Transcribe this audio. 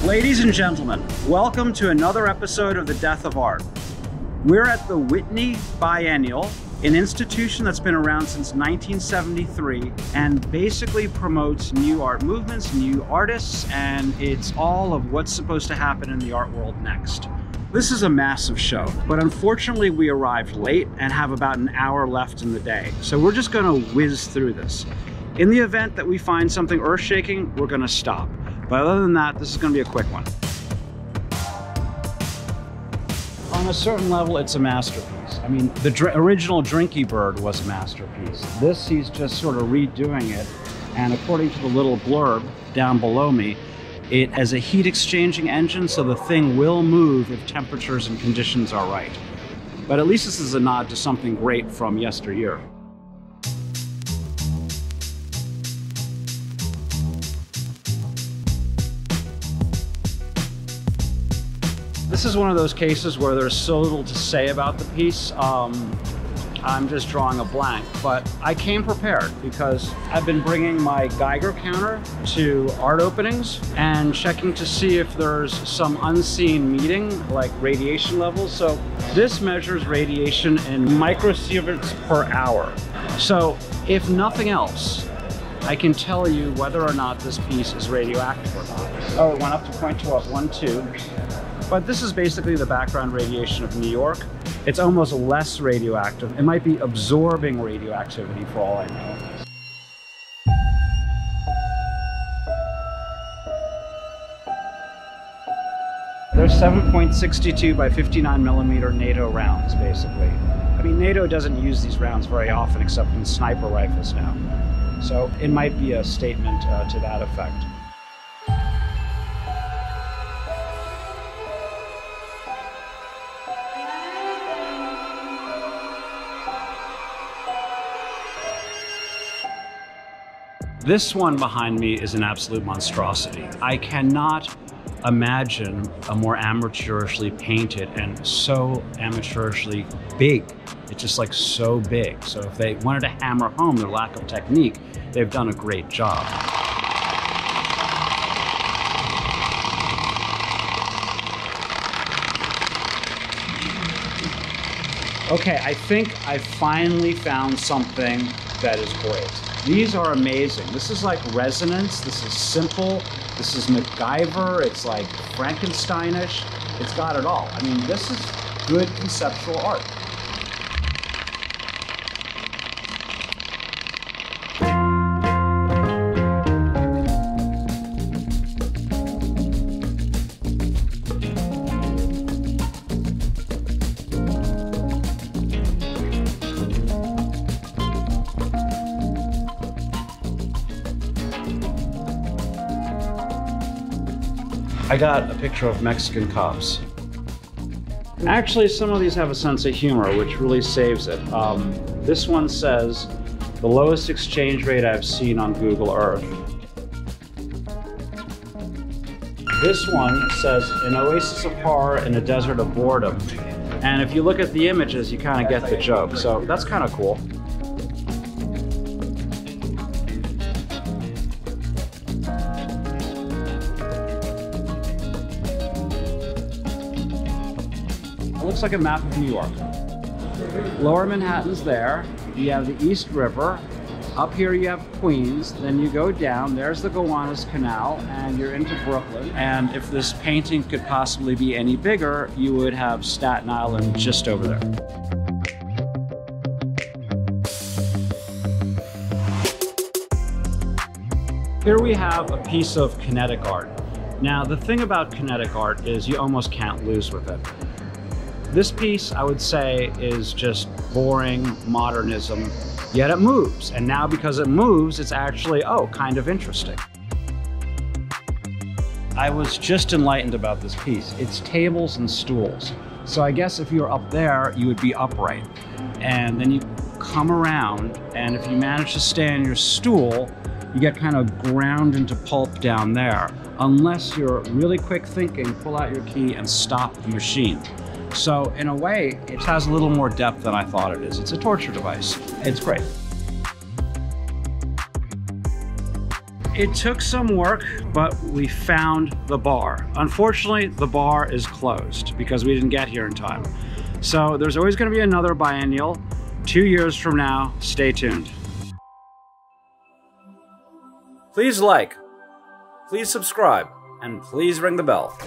Ladies and gentlemen, welcome to another episode of The Death of Art. We're at the Whitney Biennial, an institution that's been around since 1973 and basically promotes new art movements, new artists, and it's all of what's supposed to happen in the art world next. This is a massive show, but unfortunately we arrived late and have about an hour left in the day. So we're just gonna whiz through this. In the event that we find something earth-shaking, we're gonna stop. But other than that, this is gonna be a quick one. On a certain level, it's a masterpiece. I mean, the original Drinky Bird was a masterpiece. This, he's just sort of redoing it. And according to the little blurb down below me, it has a heat exchanging engine, so the thing will move if temperatures and conditions are right. But at least this is a nod to something great from yesteryear. This is one of those cases where there's so little to say about the piece. I'm just drawing a blank, but I came prepared because I've been bringing my Geiger counter to art openings and checking to see if there's some unseen meeting, like radiation levels. So this measures radiation in microsieverts per hour. So if nothing else, I can tell you whether or not this piece is radioactive or not. Oh, it went up to 0.12. But this is basically the background radiation of New York. It's almost less radioactive. It might be absorbing radioactivity for all I know. There's 7.62 by 59 millimeter NATO rounds, basically. I mean, NATO doesn't use these rounds very often except in sniper rifles now. So it might be a statement to that effect. This one behind me is an absolute monstrosity. I cannot imagine a more amateurishly painted and so amateurishly big. It's just like so big. So if they wanted to hammer home their lack of technique, they've done a great job. Okay, I think I finally found something that is great. These are amazing. This is like resonance. This is simple. This is MacGyver. It's like Frankensteinish. It's got it all. I mean, this is good conceptual art. I got a picture of Mexican cops. Actually, some of these have a sense of humor, which really saves it. This one says, the lowest exchange rate I've seen on Google Earth. This one says, an oasis of horror in a desert of boredom. And if you look at the images, you kind of get the joke. So that's kind of cool. It looks like a map of New York. Lower Manhattan's there. You have the East River. Up here you have Queens. Then you go down. There's the Gowanus Canal, and you're into Brooklyn. And if this painting could possibly be any bigger, you would have Staten Island just over there. Here we have a piece of kinetic art. Now, the thing about kinetic art is you almost can't lose with it. This piece, I would say, is just boring modernism, yet it moves. And now because it moves, it's actually, oh, kind of interesting. I was just enlightened about this piece. It's tables and stools. So I guess if you were up there, you would be upright. And then you come around, and if you manage to stay on your stool, you get kind of ground into pulp down there. Unless you're really quick thinking, pull out your key and stop the machine. So in a way, it has a little more depth than I thought it is. It's a torture device. It's great. It took some work, but we found the bar. Unfortunately, the bar is closed because we didn't get here in time. So there's always going to be another biennial 2 years from now. Stay tuned. Please like, please subscribe, and please ring the bell.